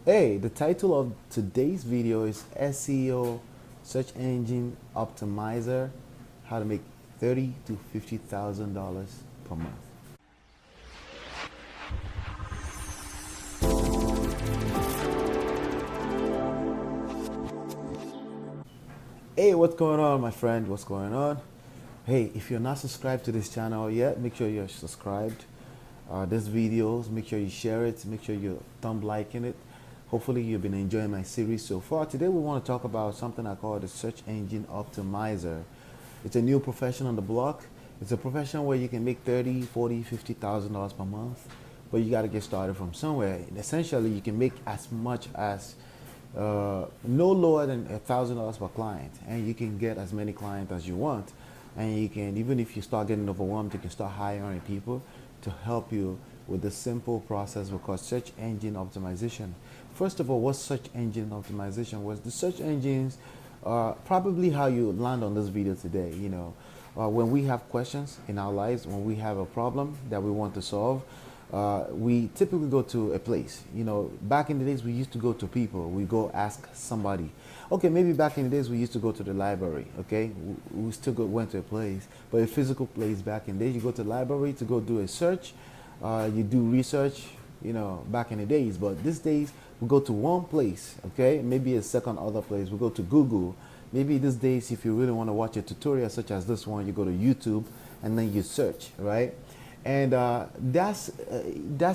Hey, the title of today's video is SEO Search Engine Optimizer, how to make $30,000 to $50,000 per month. Hey, what's going on, my friend? What's going on? Hey, if you're not subscribed to this channel yet, make sure you're subscribed. This videos, make sure you share it, make sure you thumb liking it. Hopefully you've been enjoying my series so far. Today we want to talk about something I call the search engine optimizer. It's a new profession on the block. It's a profession where you can make 30, 40, $50,000 per month, but you got to get started from somewhere. And essentially, you can make as much as no lower than $1,000 per client, and you can get as many clients as you want. And you can, even if you start getting overwhelmed, you can start hiring people to help you with the simple process we call search engine optimization. First of all, what's search engine optimization? Was the search engines probably how you land on this video today. When we have questions in our lives, when we have a problem that we want to solve, we typically go to a place. Back in the days, we used to go to people. We go ask somebody. Okay, maybe back in the days, we used to go to the library. Okay, we still went to a place, but a physical place back in the days. You go to the library to go do a search. You do research, back in the days. But these days, we go to one place, okay? Maybe a second other place. We go to Google. Maybe these days, if you really want to watch a tutorial such as this one, you go to YouTube and then you search, right? And that's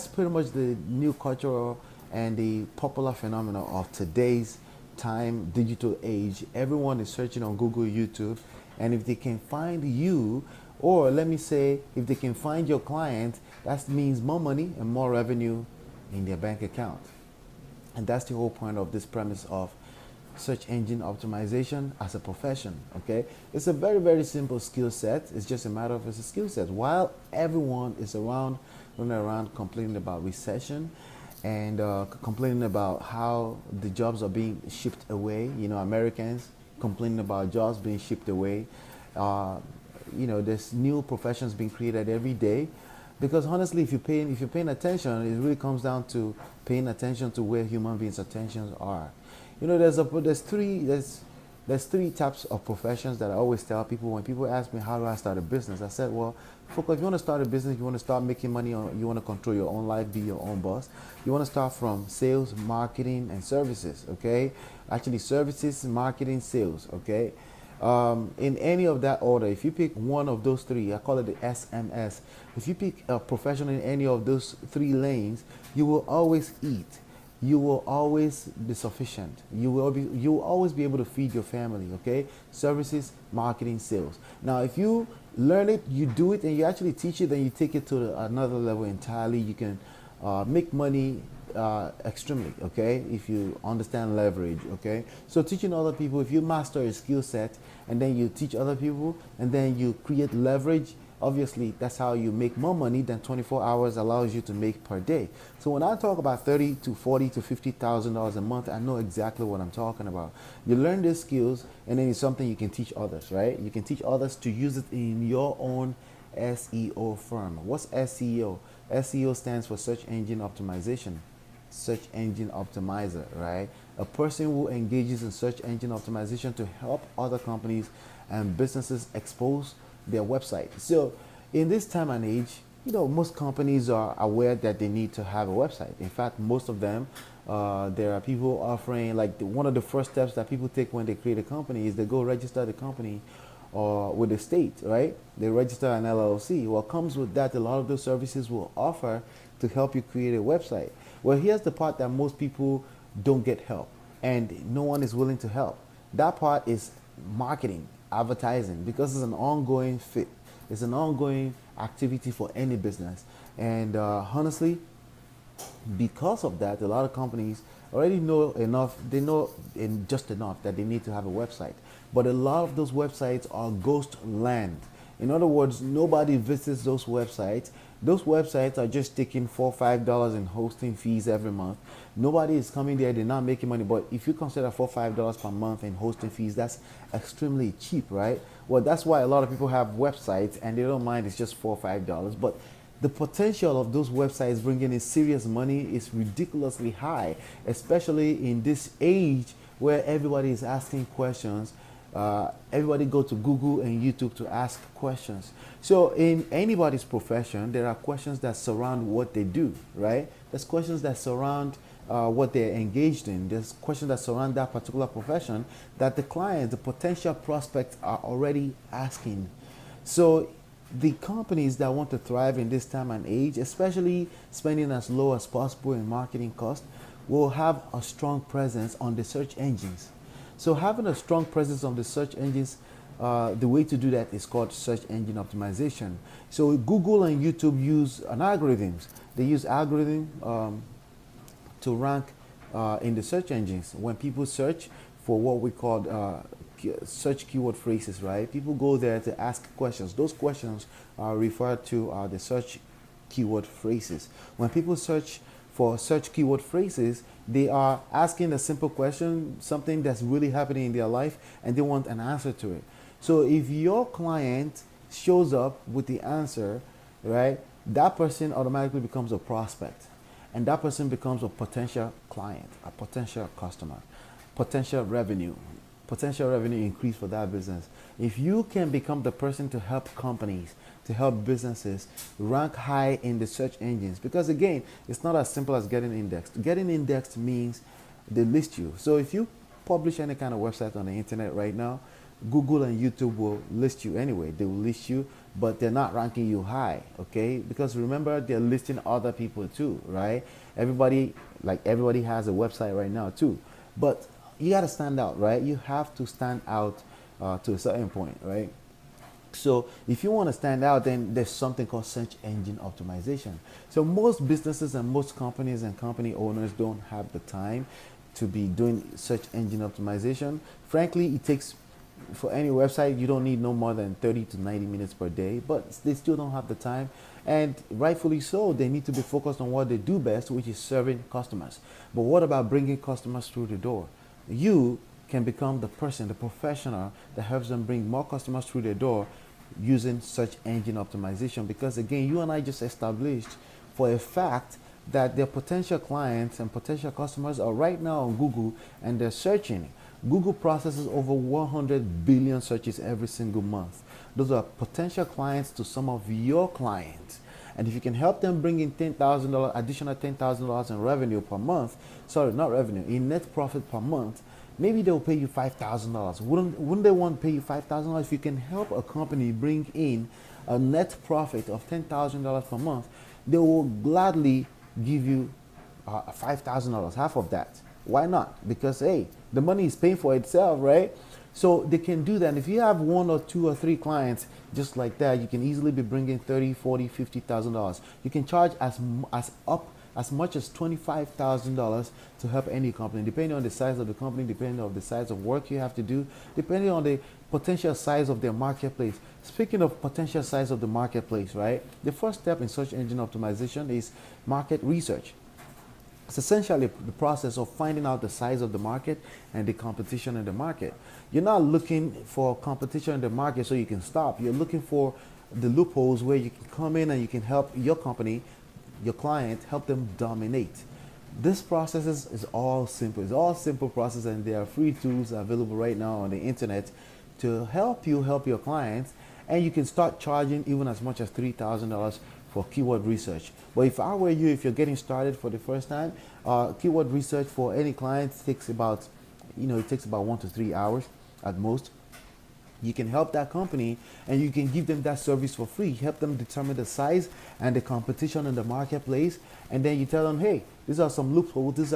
pretty much the new cultural and the popular phenomenon of today's time, digital age. Everyone is searching on Google, YouTube, and if they can find you, or let me say, if they can find your client, that means more money and more revenue in their bank account. And that's the whole point of this premise of search engine optimization as a profession. Okay, it's a very, very simple skill set. It's just a matter of it's a skill set. While everyone is running around complaining about recession and complaining about how the jobs are being shipped away, Americans complaining about jobs being shipped away. There's new professions being created every day. Because honestly, if you're paying attention, it really comes down to paying attention to where human beings' attentions are. There's three types of professions that I always tell people when people ask me how do I start a business. I said, well, if you want to start a business, you want to start making money, or you want to control your own life, be your own boss. You want to start from sales, marketing, and services. Okay, actually, services, marketing, sales. Okay. In any of that order, if you pick one of those three, I call it the SMS. If you pick a profession in any of those three lanes, you will always eat. You will always be sufficient. You will always be able to feed your family. Okay, services, marketing, sales. Now, if you learn it, you do it, and you actually teach it, then you take it to another level entirely. You can make money extremely, okay, if you understand leverage. Okay, so teaching other people, if you master a skill set and then you teach other people and then you create leverage, obviously that's how you make more money than 24 hours allows you to make per day. So when I talk about 30 to 40 to $50,000 a month, I know exactly what I'm talking about. You learn these skills and then it's something you can teach others, right? You can teach others to use it in your own SEO firm. What's SEO? SEO stands for search engine optimization. Search engine optimizer, right? A person who engages in search engine optimization to help other companies and businesses expose their website. So in this time and age, most companies are aware that they need to have a website. In fact, most of them, there are people offering, like one of the first steps that people take when they create a company is they go register the company or with the state, right? They register an LLC. What comes with that, a lot of those services will offer to help you create a website. Well, here's the part that most people don't get help, and no one is willing to help. That part is marketing, advertising, because it's an ongoing fit. It's an ongoing activity for any business. And honestly, because of that, a lot of companies already know enough. They know just enough that they need to have a website. But a lot of those websites are ghost land. In other words, nobody visits those websites. Those websites are just taking $4 or $5 in hosting fees every month. Nobody is coming there. They're not making money. But if you consider $4 or $5 per month in hosting fees, that's extremely cheap, right? Well, that's why a lot of people have websites and they don't mind it's just $4 or $5. But the potential of those websites bringing in serious money is ridiculously high, especially in this age where everybody is asking questions. Everybody go to Google and YouTube to ask questions. So in anybody's profession, there are questions that surround what they do, right? There's questions that surround what they're engaged in. There's questions that surround that particular profession that the client, the potential prospects are already asking. So the companies that want to thrive in this time and age, especially spending as low as possible in marketing costs, will have a strong presence on the search engines. So having a strong presence on the search engines, the way to do that is called search engine optimization. So Google and YouTube use an algorithms. They use algorithm to rank in the search engines. When people search for what we call search keyword phrases, right? People go there to ask questions. Those questions are referred to the search keyword phrases. When people search for search keyword phrases, they are asking a simple question, something that's really happening in their life, and they want an answer to it. So if your client shows up with the answer, right, that person automatically becomes a prospect, and that person becomes a potential client, a potential customer, potential revenue increase for that business. If you can become the person to help companies, to help businesses rank high in the search engines, because again, it's not as simple as getting indexed. Getting indexed means they list you. So if you publish any kind of website on the internet right now, Google and YouTube will list you anyway. They will list you, but they're not ranking you high, okay? Because remember, they're listing other people too, right? Everybody has a website right now too. But you got to stand out, right? You have to stand out to a certain point, right? So if you want to stand out, then there's something called search engine optimization. So most businesses and most companies and company owners don't have the time to be doing search engine optimization. Frankly, it takes, for any website, you don't need no more than 30 to 90 minutes per day, but they still don't have the time. And rightfully so, they need to be focused on what they do best, which is serving customers. But what about bringing customers through the door? You can become the person, the professional that helps them bring more customers through their door using search engine optimization. Because again, you and I just established for a fact that their potential clients and potential customers are right now on Google and they're searching. Google processes over 100 billion searches every single month. Those are potential clients to some of your clients. And if you can help them bring in $10,000, additional $10,000 in revenue per month, sorry, not revenue, in net profit per month, maybe they'll pay you $5,000. Wouldn't they want to pay you $5,000? If you can help a company bring in a net profit of $10,000 per month, they will gladly give you $5,000, half of that. Why not? Because, hey, the money is paying for itself, right? So they can do that. And if you have one or two or three clients just like that, you can easily be bringing $30,000, $40,000, $50,000. You can charge as much as $25,000 to help any company, depending on the size of the company, depending on the size of work you have to do, depending on the potential size of their marketplace. Speaking of potential size of the marketplace, right? The first step in search engine optimization is market research. It's essentially the process of finding out the size of the market and the competition in the market. You're not looking for competition in the market so you can stop. You're looking for the loopholes where you can come in and you can help your company, your client, help them dominate. This process is all simple. It's all simple process, and there are free tools available right now on the internet to help you help your clients, and you can start charging even as much as $3,000 for keyword research. But if I were you, if you're getting started for the first time, keyword research for any client takes about, it takes about 1 to 3 hours at most. You can help that company and you can give them that service for free. Help them determine the size and the competition in the marketplace. And then you tell them, hey, these are some loopholes. These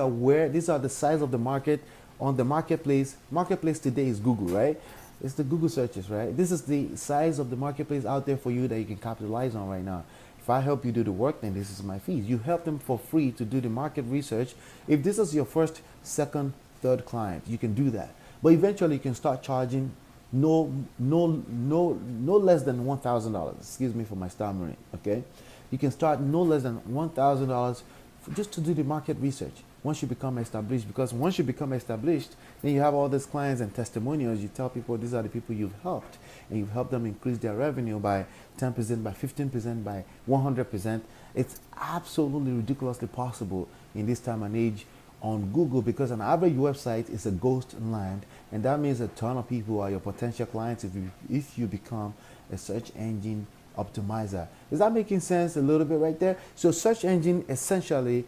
are the size of the market on the marketplace. Marketplace today is Google, right? It's the Google searches, right? This is the size of the marketplace out there for you that you can capitalize on right now. If I help you do the work, then this is my fees. You help them for free to do the market research. If this is your first, second, third client, you can do that. But eventually you can start charging no less than $1,000. Excuse me for my stammering, okay? You can start no less than $1,000 just to do the market research. once you become established. Because once you become established, then you have all these clients and testimonials. You tell people these are the people you've helped, and you've helped them increase their revenue by 10%, by 15%, by 100%. It's absolutely ridiculously possible in this time and age on Google, because an average website is a ghost land, and that means a ton of people are your potential clients if you become a search engine optimizer. Is that making sense a little bit right there? So search engine, essentially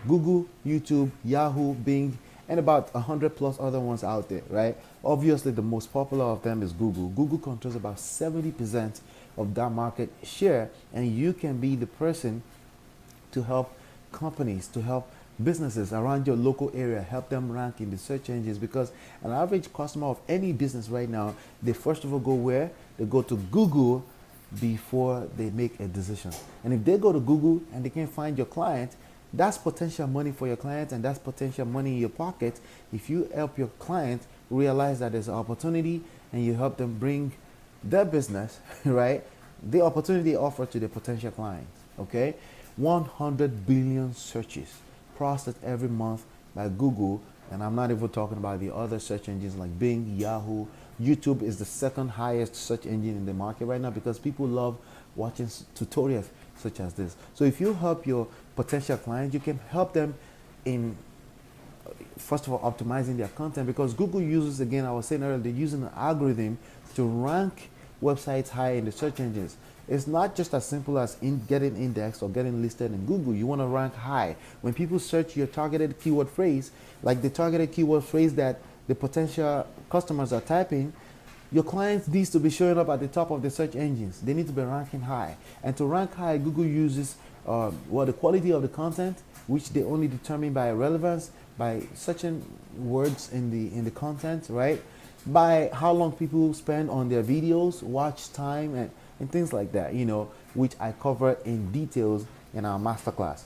Google, YouTube, Yahoo, Bing, and about 100 plus other ones out there, right? Obviously the most popular of them is Google. Google controls about 70% of that market share, and you can be the person to help companies, to help businesses around your local area, help them rank in the search engines. Because an average customer of any business right now, they first of all go where? They go to Google before they make a decision. And if they go to Google and they can't find your client, that's potential money for your client, and that's potential money in your pocket if you help your client realize that there's an opportunity and you help them bring their business, right? The opportunity offered to the potential clients, okay? 100 billion searches processed every month by Google, and I'm not even talking about the other search engines like Bing, Yahoo. YouTube is the second highest search engine in the market right now because people love watching tutorials such as this. So if you help your potential clients, you can help them in, first of all, optimizing their content, because Google uses, again, I was saying earlier, they're using an algorithm to rank websites high in the search engines. It's not just as simple as getting indexed or getting listed in Google. You want to rank high. When people search your targeted keyword phrase, like the targeted keyword phrase that the potential customers are typing, your clients needs to be showing up at the top of the search engines. They need to be ranking high. And to rank high, Google uses the quality of the content, which they only determine by relevance, by searching words in the content, right? By how long people spend on their videos, watch time, and things like that, which I cover in details in our masterclass.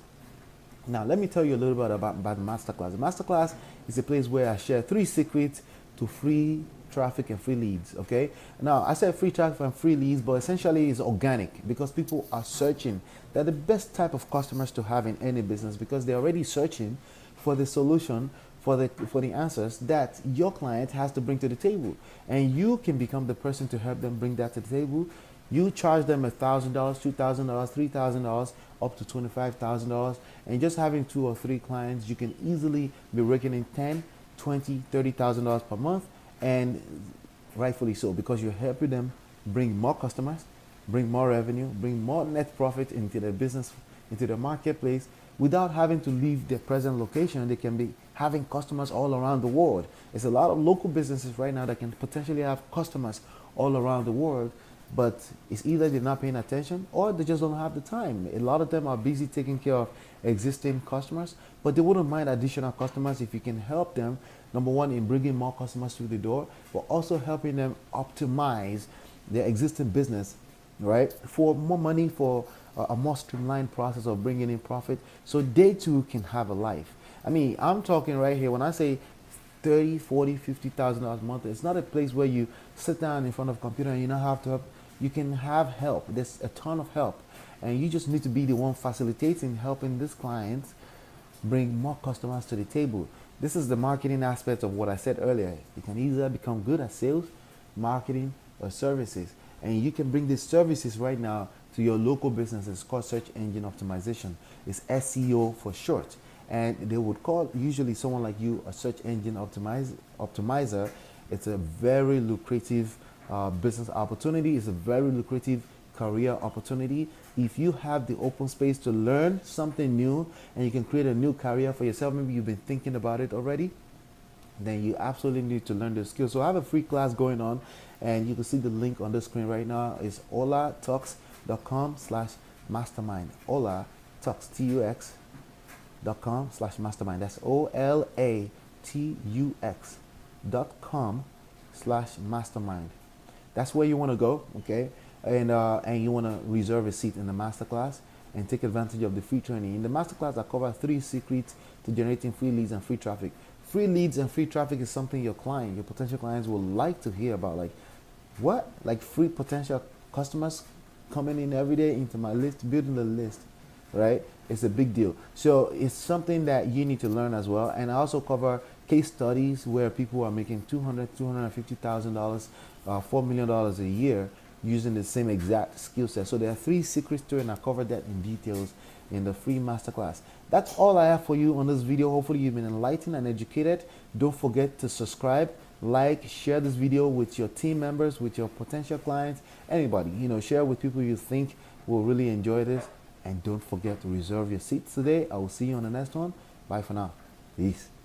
Now, let me tell you a little bit about the masterclass. The masterclass is a place where I share 3 secrets to free traffic and free leads, okay? Now, I said free traffic and free leads, but essentially it's organic because people are searching. They're the best type of customers to have in any business because they're already searching for the solution, for the answers that your client has to bring to the table. And you can become the person to help them bring that to the table. You charge them $1,000, $2,000, $3,000, up to $25,000, and just having 2 or 3 clients, you can easily be raking in $10,000, $20,000, $30,000 per month, and rightfully so, because you're helping them bring more customers, bring more revenue, bring more net profit into their business, into the marketplace, without having to leave their present location. They can be having customers all around the world. There's a lot of local businesses right now that can potentially have customers all around the world, but it's either they're not paying attention or they just don't have the time. A lot of them are busy taking care of existing customers, but they wouldn't mind additional customers if you can help them, number one, in bringing more customers through the door, but also helping them optimize their existing business, right, for more money, for a more streamlined process of bringing in profit, so they too can have a life. I mean, I'm talking right here, when I say 30, 40, $50,000 a month, it's not a place where you sit down in front of a computer and you don't have to help. You can have help. There's a ton of help, and you just need to be the one facilitating, helping this client bring more customers to the table. This is the marketing aspect of what I said earlier. You can either become good at sales, marketing, or services, and you can bring these services right now to your local business. It's called search engine optimization. It's SEO for short, and they would call usually someone like you a search engine optimizer. It's a very lucrative business opportunity. Is a very lucrative career opportunity. If you have the open space to learn something new and you can create a new career for yourself, maybe you've been thinking about it already, then you absolutely need to learn the skills. So I have a free class going on, and you can see the link on the screen right now. It's olatux.com/mastermind. olatux.com/mastermind. That's olatux.com/mastermind. That's where you want to go, okay? And you want to reserve a seat in the masterclass and take advantage of the free training. In the masterclass, I cover 3 secrets to generating free leads and free traffic. Free leads and free traffic is something your potential clients will like to hear about. Like, what? Like free potential customers coming in every day into my list, building the list. right? It's a big deal. So it's something that you need to learn as well. And I also cover case studies where people are making $250,000, $4 million a year using the same exact skill set. So there are 3 secrets to it, and I covered that in details in the free masterclass. That's all I have for you on this video. Hopefully you've been enlightened and educated. Don't forget to subscribe, like, share this video with your team members, with your potential clients, anybody. Share with people you think will really enjoy this. And don't forget to reserve your seats today. I will see you on the next one. Bye for now. Peace.